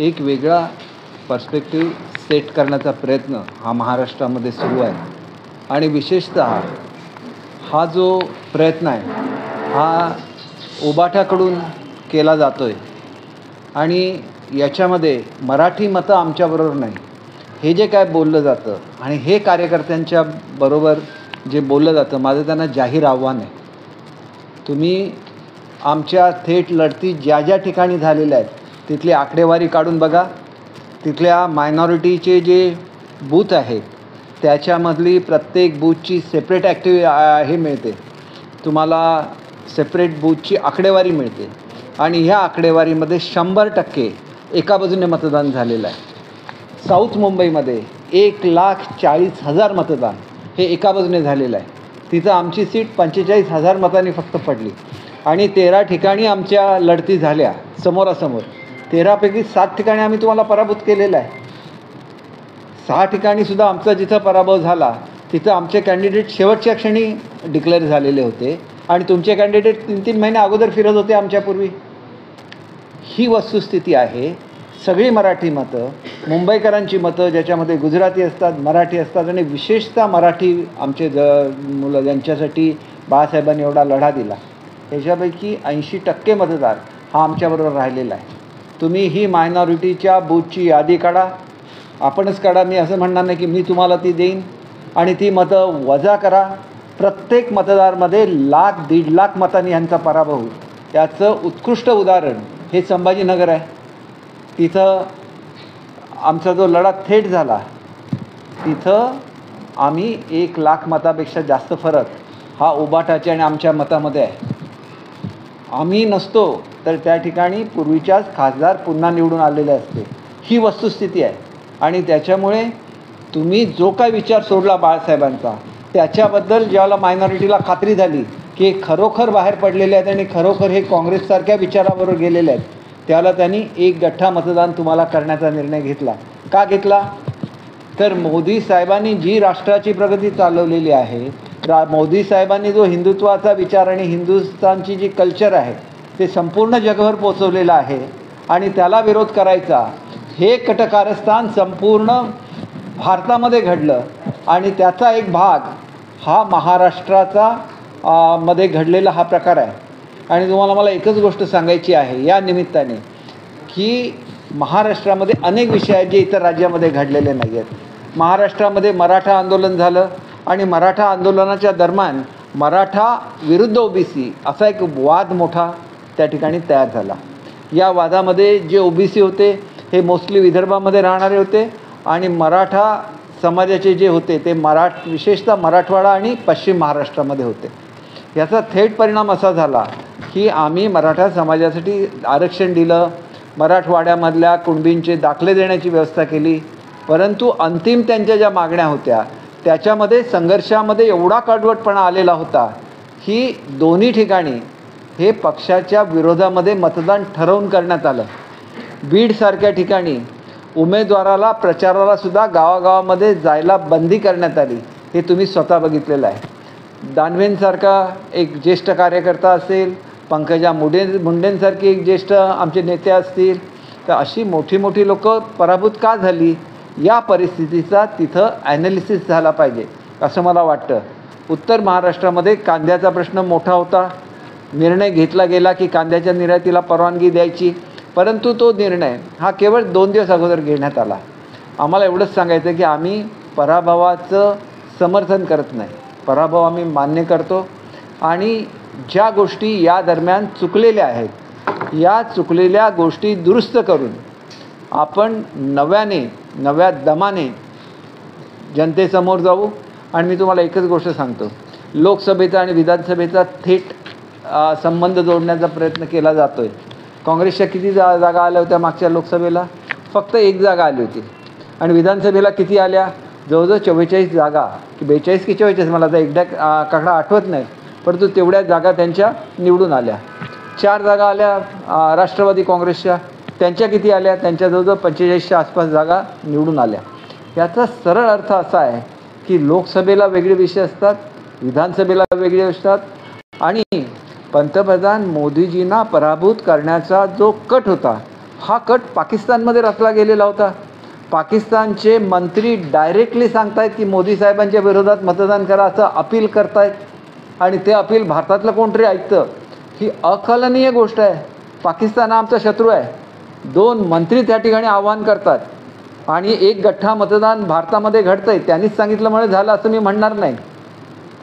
एक वेगळा perspective set करण्याचा प्रयत्न हा महाराष्ट्रामध्ये सुरू आहे आणि विशेषतः हा जो प्रयत्न आहे हा उबाटाकडून केला जातो आहे आणि याच्यामध्ये मराठी मतं आमच्याबरोबर नाही हे जे काय बोललं जातं आणि हे कार्यकर्त्यांच्या बरोबर जे बोललं जातं माझं त्यांना जाहीर आव्हान आहे. तुम्ही आमच्या थेट लढती ज्या ज्या ठिकाणी झालेल्या आहेत तिथली आकडेवारी काढून बघा. तिथल्या मायनॉरिटीचे जे बूथ आहेत त्याच्यामधली प्रत्येक बूथची सेपरेट हे मिळते, तुम्हाला सेपरेट बूथची आकडेवारी मिळते आणि ह्या आकडेवारीमध्ये 100% एका बाजूने मतदान झालेलं आहे. साऊथ मुंबईमध्ये 1,40,000 मतदान हे एका बाजूने झालेलं आहे. तिथं आमची सीट 45,000 मतांनी फक्त पडली आणि 13 ठिकाणी आमच्या लढती झाल्या समोरासमोर. 13पैकी 7 ठिकाणी आम्ही तुम्हाला पराभूत केलेला आहे. 6 ठिकाणीसुद्धा आमचा जिथं पराभव झाला तिथं आमचे कॅन्डिडेट शेवटच्या क्षणी डिक्लेअर झालेले होते आणि तुमचे कॅन्डिडेट 3-3 महिने अगोदर फिरत होते आमच्यापूर्वी. ही वस्तुस्थिती आहे. सगळी मराठी मतं, मुंबईकरांची मतं ज्याच्यामध्ये गुजराती असतात, मराठी असतात आणि विशेषतः मराठी आमचे मुलं ज्यांच्यासाठी बाळासाहेबांनी एवढा लढा दिला ह्याच्यापैकी 80% मतदार हा आमच्याबरोबर राहिलेला आहे. तुम्ही ही मायनॉरिटीच्या बूथची यादी काढा, आपणच काढा. मी असं म्हणणार नाही की मी तुम्हाला ती देईन आणि ती मतं वजा करा. प्रत्येक मतदारमध्ये 1,00,000-1.5 लाख मतांनी यांचा पराभव होईल. याचं उत्कृष्ट उदाहरण हे संभाजीनगर आहे. तिथं आमचा जो लढा थेट झाला तिथं आम्ही 1 लाख मतापेक्षा जास्त फरक हा उबाटाच्या आणि आमच्या मतामध्ये आहे. आम्ही नसतो तर त्या ठिकाणी पूर्वीच्याच खासदार पुन्हा निवडून आलेले असते. ही वस्तुस्थिती आहे आणि त्याच्यामुळे तुम्ही जो काय विचार सोडला बाळासाहेबांचा त्याच्याबद्दल ज्याला मायनॉरिटीला खात्री झाली की हे खरोखर बाहेर पडलेले आहेत आणि खरोखर हे काँग्रेससारख्या विचाराबरोबर गेलेले आहेत त्याला त्यांनी 1 गठ्ठा मतदान तुम्हाला करण्याचा निर्णय घेतला. का घेतला तर मोदी साहेबांनी जी राष्ट्राची प्रगती चालवलेली आहे, मोदी साहेबांनी जो हिंदुत्वाचा विचार आणि हिंदुस्थानची जी कल्चर आहे ते संपूर्ण जगभर पोचवलेलं आहे आणि त्याला विरोध करायचा हे कटकारस्थान संपूर्ण भारतामध्ये घडलं आणि त्याचा एक भाग हा महाराष्ट्राचा मध्ये घडलेला हा प्रकार आहे. आणि तुम्हाला मला एकच गोष्ट सांगायची आहे या निमित्ताने की महाराष्ट्रामध्ये अनेक विषय आहेत जे इतर राज्यामध्ये घडलेले नाही आहेत. महाराष्ट्रामध्ये मराठा आंदोलन झालं आणि मराठा आंदोलनाच्या दरम्यान मराठा विरुद्ध OBC असा एक वाद मोठा त्या ठिकाणी तयार झाला. या वादामध्ये जे OBC होते हे मोस्टली विदर्भामध्ये राहणारे होते आणि मराठा समाजाचे जे होते ते विशेषतः मराठवाडा आणि पश्चिम महाराष्ट्रामध्ये होते. याचा थेट परिणाम असा झाला की आम्ही मराठा समाजासाठी आरक्षण दिलं, मराठवाड्यामधल्या कुणबींचे दाखले देण्याची व्यवस्था केली, परंतु अंतिम त्यांच्या ज्या मागण्या होत्या त्याच्यामध्ये संघर्षामध्ये एवढा कडवटपणा आलेला होता की दोन्ही ठिकाणी हे पक्षाच्या विरोधामध्ये मतदान ठरवून करण्यात आलं. बीडसारख्या ठिकाणी उमेदवाराला प्रचाराला सुद्धा गावागावामध्ये जायला बंदी करण्यात आली. हे तुम्ही स्वतः बघितलेलं आहे. दानवेंसारखा एक ज्येष्ठ कार्यकर्ता असेल, पंकजा मुंडेंसारखी एक ज्येष्ठ आमचे नेते असतील, तर अशी मोठी मोठी लोक पराभूत का झाली या परिस्थितीचा तिथं ॲनालिसिस झाला पाहिजे असं मला वाटतं. उत्तर महाराष्ट्रामध्ये कांद्याचा प्रश्न मोठा होता. निर्णय घेतला गेला की कांद्याच्या निर्यातीला परवानगी द्यायची, परंतु तो निर्णय हा केवळ 2 दिवस अगोदर घेण्यात आला. आम्हाला एवढंच सांगायचं की आम्ही पराभवाचं समर्थन करत नाही, पराभव आम्ही मान्य करतो आणि ज्या गोष्टी या दरम्यान चुकलेल्या आहेत या चुकलेल्या गोष्टी दुरुस्त करून आपण नव्या दमाने जनतेसमोर जाऊ. आणि मी तुम्हाला एकच गोष्ट सांगतो, लोकसभेचा आणि विधानसभेचा थेट संबंध जोडण्याचा प्रयत्न केला जातो आहे. काँग्रेसच्या किती जागा आल्या होत्या मागच्या लोकसभेला? फक्त 1 जागा आली होती. आणि विधानसभेला किती आल्या? जवळजवळ 44 जागा की 42 की 44 मला आता एकदा काकडा आठवत नाही, परंतु तेवढ्या जागा त्यांच्या निवडून आल्या. 4 जागा आल्या राष्ट्रवादी काँग्रेसच्या, त्यांच्या किती आल्या? त्यांच्या जवळजवळ 45च्या आसपास जागा निवडून आल्या. याचा सरळ अर्थ असा आहे की लोकसभेला वेगळे विषय असतात, विधानसभेला वेगळे असतात आणि पंतप्रधान मोदीजींना पराभूत करण्याचा जो कट होता हा कट पाकिस्तानमध्ये रचला गेलेला होता. पाकिस्तानचे मंत्री डायरेक्टली सांगतायत की मोदी साहेबांच्या विरोधात मतदान करा असं अपील करतायत, आणि ते अपील भारतातलं कोणतरी ऐकतं. ही अकलनीय गोष्ट आहे. पाकिस्तान हा आमचा शत्रू आहे. 2 मंत्री त्या ठिकाणी आवाहन करतात आणि एक गठ्ठा मतदान भारतामध्ये घडतंय. त्यांनीच सांगितलं म्हणून झालं असं मी म्हणणार नाही,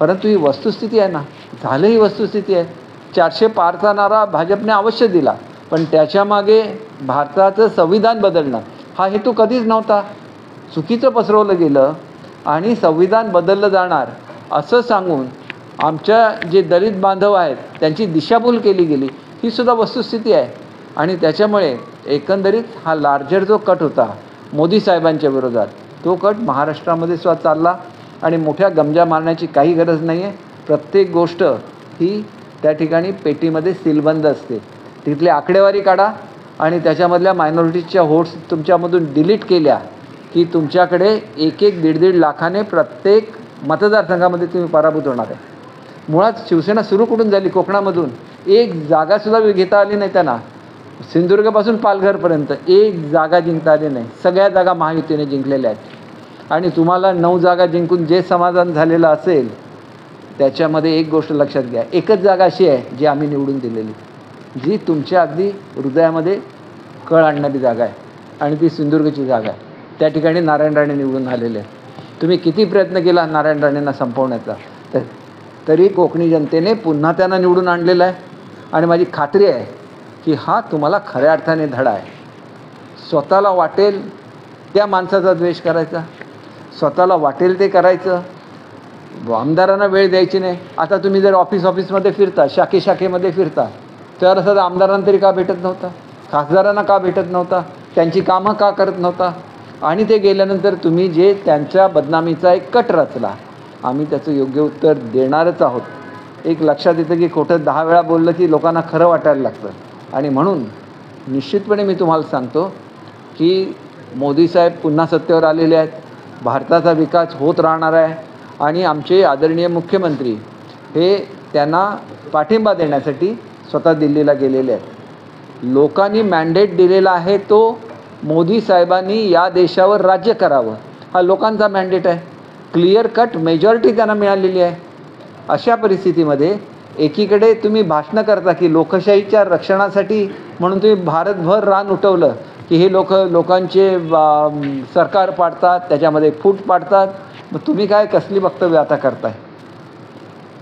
परंतु ही वस्तुस्थिती आहे ना, झालं ही वस्तुस्थिती आहे. 400 पारचा नारा भाजपने अवश्य दिला, पण त्याच्यामागे भारताचं संविधान बदलणं हा हेतू कधीच नव्हता. चुकीचं पसरवलं गेलं आणि संविधान बदललं जाणार असं सांगून आमच्या जे दलित बांधव आहेत त्यांची दिशाभूल केली गेली. ही सुद्धा वस्तुस्थिती आहे. आणि त्याच्यामुळे एकंदरीत हा लार्जर जो कट होता मोदी साहेबांच्या विरोधात, तो कट महाराष्ट्रामध्ये सुद्धा चालला. आणि मोठ्या गमजा मारण्याची काही गरज नाही आहे. प्रत्येक गोष्ट ही त्या ठिकाणी पेटीमध्ये सीलबंद असते. तिथली आकडेवारी काढा आणि त्याच्यामधल्या मायनॉरिटीजच्या व्होट्स तुमच्यामधून डिलीट केल्या की तुमच्याकडे 1-1, 1.5 लाखाने प्रत्येक मतदारसंघामध्ये तुम्ही पराभूत होणार आहे. मुळात शिवसेना सुरू कुठून झाली? कोकणामधून. एक जागासुद्धा घेता आली नाही त्यांना. सिंधुदुर्गपासून पालघरपर्यंत एक जागा जिंकता आली नाही. सगळ्या जागा महायुतीने जिंकलेल्या आहेत. आणि तुम्हाला 9 जागा जिंकून जे समाधान झालेलं असेल त्याच्यामध्ये एक गोष्ट लक्षात घ्या, एकच जागा अशी आहे जी आम्ही निवडून दिलेली, जी तुमच्या अगदी हृदयामध्ये कळ आणणारी जागा आहे, आणि ती सिंधुदुर्गची जागा आहे. त्या ठिकाणी नारायण राणे निवडून आलेले आहेत. तुम्ही किती प्रयत्न केला नारायण राणेंना संपवण्याचा, तरी कोकणी जनतेने पुन्हा त्यांना निवडून आणलेलं आहे. आणि माझी खात्री आहे की हा तुम्हाला खऱ्या अर्थाने धडा आहे. स्वतःला वाटेल त्या माणसाचा द्वेष करायचा, स्वतःला वाटेल ते करायचं, आमदारांना वेळ द्यायची नाही. आता तुम्ही जर ऑफिसमध्ये फिरता, शाखेमध्ये फिरता, तर असं आमदारांना तरी का भेटत नव्हता? खासदारांना का भेटत नव्हता? त्यांची कामं का करत नव्हता? आणि ते गेल्यानंतर तुम्ही जे त्यांच्या बदनामीचा एक कट रचला, आम्ही त्याचं योग्य उत्तर देणारच आहोत. एक लक्षात येतं की खोटं 10 वेळा बोललं की लोकांना खरं वाटायला लागतं. आणि म्हणून निश्चितपणे मी तुम्हाला सांगतो की मोदी साहेब पुन्हा सत्तेवर आलेले आहेत. भारताचा विकास होत राहणार आहे. आणि आमचे आदरणीय मुख्यमंत्री हे त्यांना पाठिंबा देण्यासाठी स्वतः दिल्लीला गेलेले आहेत. लोकांनी मॅन्डेट दिलेला आहे तो मोदी साहेबांनी या देशावर राज्य करावं, हा लोकांचा मॅन्डेट आहे. क्लिअर कट मेजॉरिटी त्यांना मिळालेली आहे. अशा परिस्थितीमध्ये एकीकडे तुम्ही भाषणं करता की लोकशाहीच्या रक्षणासाठी म्हणून तुम्ही भारतभर रान उठवलं की हे लोकांचे सरकार पाडतात, त्याच्यामध्ये फूट पाडतात. मग तुम्ही काय कसली वक्तव्य आता करताय?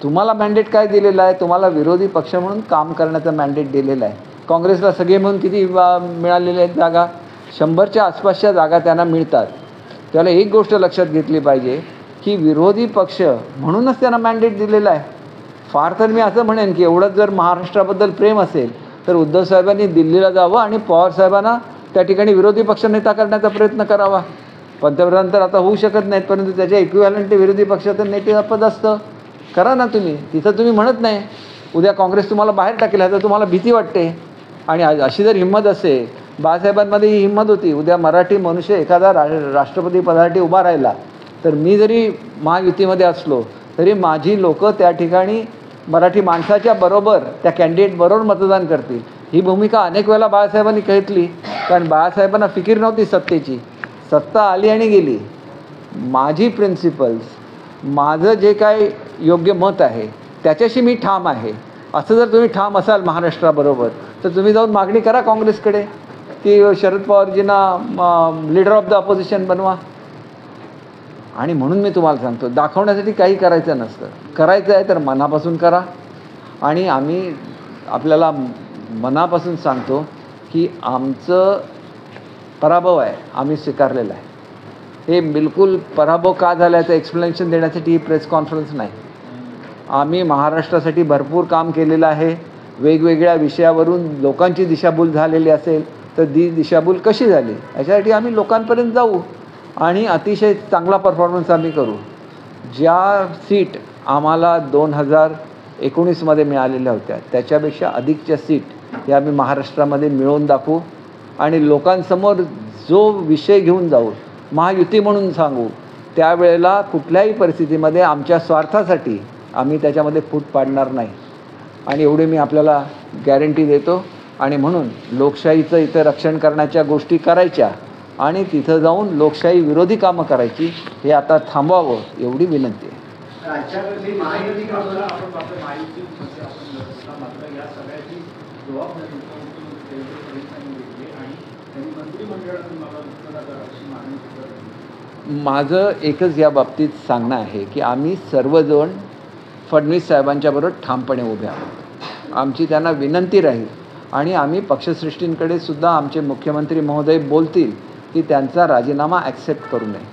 तुम्हाला मॅन्डेट काय दिलेलं आहे? तुम्हाला विरोधी पक्ष म्हणून काम करण्याचं मॅन्डेट दिलेलं आहे. काँग्रेसला सगळे म्हणून किती मिळालेल्या आहेत जागा? 100च्या आसपासच्या जागा त्यांना मिळतात. त्याला एक गोष्ट लक्षात घेतली पाहिजे की विरोधी पक्ष म्हणूनच त्यांना मॅन्डेट दिलेलं आहे. फार तर मी असं म्हणेन की एवढंच जर महाराष्ट्राबद्दल प्रेम असेल तर उद्धव साहेबांनी दिल्लीला जावं आणि पवार साहेबांना त्या ठिकाणी विरोधी पक्ष नेता करण्याचा प्रयत्न करावा. पंतप्रधान तर आता होऊ शकत नाहीत, परंतु त्याच्या इक्विव्हॅलंट विरोधी पक्षाचं नेतेपद असतं. करा ना तुम्ही. तिथं तुम्ही म्हणत नाही उद्या काँग्रेस तुम्हाला बाहेर टाकेल, ह्याचं तुम्हाला भीती वाटते. आणि अशी जर हिंमत असेल, बाळासाहेबांमध्ये ही हिंमत होती, उद्या मराठी मनुष्य एखादा राष्ट्रपती पदासाठी उभा राहिला तर मी जरी महायुतीमध्ये असलो तरी माझी लोकं त्या ठिकाणी मराठी माणसाच्या बरोबर त्या कॅन्डिडेट बरोबर मतदान करतील. ही भूमिका अनेक वेळेला बाळासाहेबांनी घेतली, कारण बाळासाहेबांना फिकीर नव्हती सत्तेची. सत्ता आली आणि गेली. माझी प्रिन्सिपल्स, माझं जे काय योग्य मत आहे त्याच्याशी मी ठाम आहे. असं जर तुम्ही ठाम असाल महाराष्ट्राबरोबर तर तुम्ही जाऊन मागणी करा काँग्रेसकडे की शरद पवारजींना लीडर ऑफ द अपोजिशन बनवा. आणि म्हणून मी तुम्हाला सांगतो, दाखवण्यासाठी काही करायचं नसतं. करायचं आहे तर मनापासून करा. आणि आम्ही आपल्याला मनापासून सांगतो की आमचं पराभव आहे, आम्ही स्वीकारलेला आहे. हे बिलकुल पराभव का झाला याचं एक्सप्लेनेशन देण्यासाठी ही प्रेस कॉन्फरन्स नाही. आम्ही महाराष्ट्रासाठी भरपूर काम केलेलं आहे. वेगवेगळ्या विषयावरून लोकांची दिशाभूल झालेली असेल तर दिशाभूल कशी झाली याच्यासाठी आम्ही लोकांपर्यंत जाऊ आणि अतिशय चांगला परफॉर्मन्स आम्ही करू. ज्या सीट आम्हाला 2019मध्ये मिळालेल्या होत्या त्याच्यापेक्षा अधिकच्या सीट या आम्ही महाराष्ट्रामध्ये मिळवून दाखवू. आणि लोकांसमोर जो विषय घेऊन जाऊ, महायुती म्हणून सांगू, त्यावेळेला कुठल्याही परिस्थितीमध्ये आमच्या स्वार्थासाठी आम्ही त्याच्यामध्ये फूट पाडणार नाही. आणि एवढे मी आपल्याला गॅरंटी देतो. आणि म्हणून लोकशाहीचं इथं रक्षण करण्याच्या गोष्टी करायच्या आणि तिथं जाऊन लोकशाही विरोधी कामं करायची हे आता थांबवावं एवढी विनंती आहे. राज्यामध्ये महायुती कामं आपण मात्र महायुतीमध्ये आपण लढतो, मात्र या सगळ्याची जबाबदारी उपमुख्यमंत्री देवेंद्र फडणवीसांनी घेतली आणि त्यांनी मंत्रिमंडळातून मला उत्तरादार अशी मागणी करत. माझं एकच या बाबतीत सांगणं आहे की आम्ही सर्वजण फडणवीस साहेबांच्याबरोबर ठामपणे उभे आहोत. आमची त्यांना विनंती राहील आणि आम्ही पक्षश्रेष्ठींकडे सुद्धा आमचे मुख्यमंत्री महोदय बोलतील की त्यांचा राजीनामा ॲक्सेप्ट करू नये,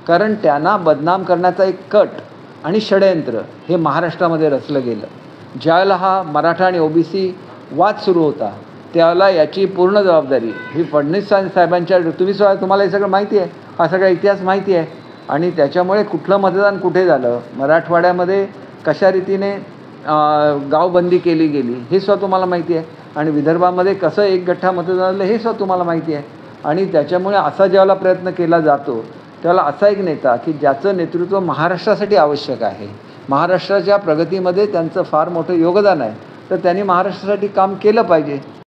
कारण त्यांना बदनाम करण्याचा एक कट आणि षडयंत्र हे महाराष्ट्रामध्ये रचलं गेलं. ज्यावेळेला हा मराठा आणि ओबीसी वाद सुरू होता त्यावेळेला याची पूर्ण जबाबदारी ही फडणवीस साहेबांच्या, तुम्हाला हे सगळं माहिती आहे, हा सगळा इतिहास माहिती आहे. आणि त्याच्यामुळे कुठलं मतदान कुठे झालं, मराठवाड्यामध्ये कशा रीतीने गावबंदी केली गेली हे सुद्धा तुम्हाला माहिती आहे, आणि विदर्भामध्ये कसं एक गठ्ठा मतदान झालं हे सुद्धा तुम्हाला माहिती आहे. आणि त्याच्यामुळे असा ज्यावेळेला प्रयत्न केला जातो त्यावेळेला असा एक नेता की ज्याचं नेतृत्व महाराष्ट्रासाठी आवश्यक आहे, महाराष्ट्राच्या प्रगतीमध्ये त्यांचं फार मोठं योगदान आहे, तर त्यांनी महाराष्ट्रासाठी काम केलं पाहिजे.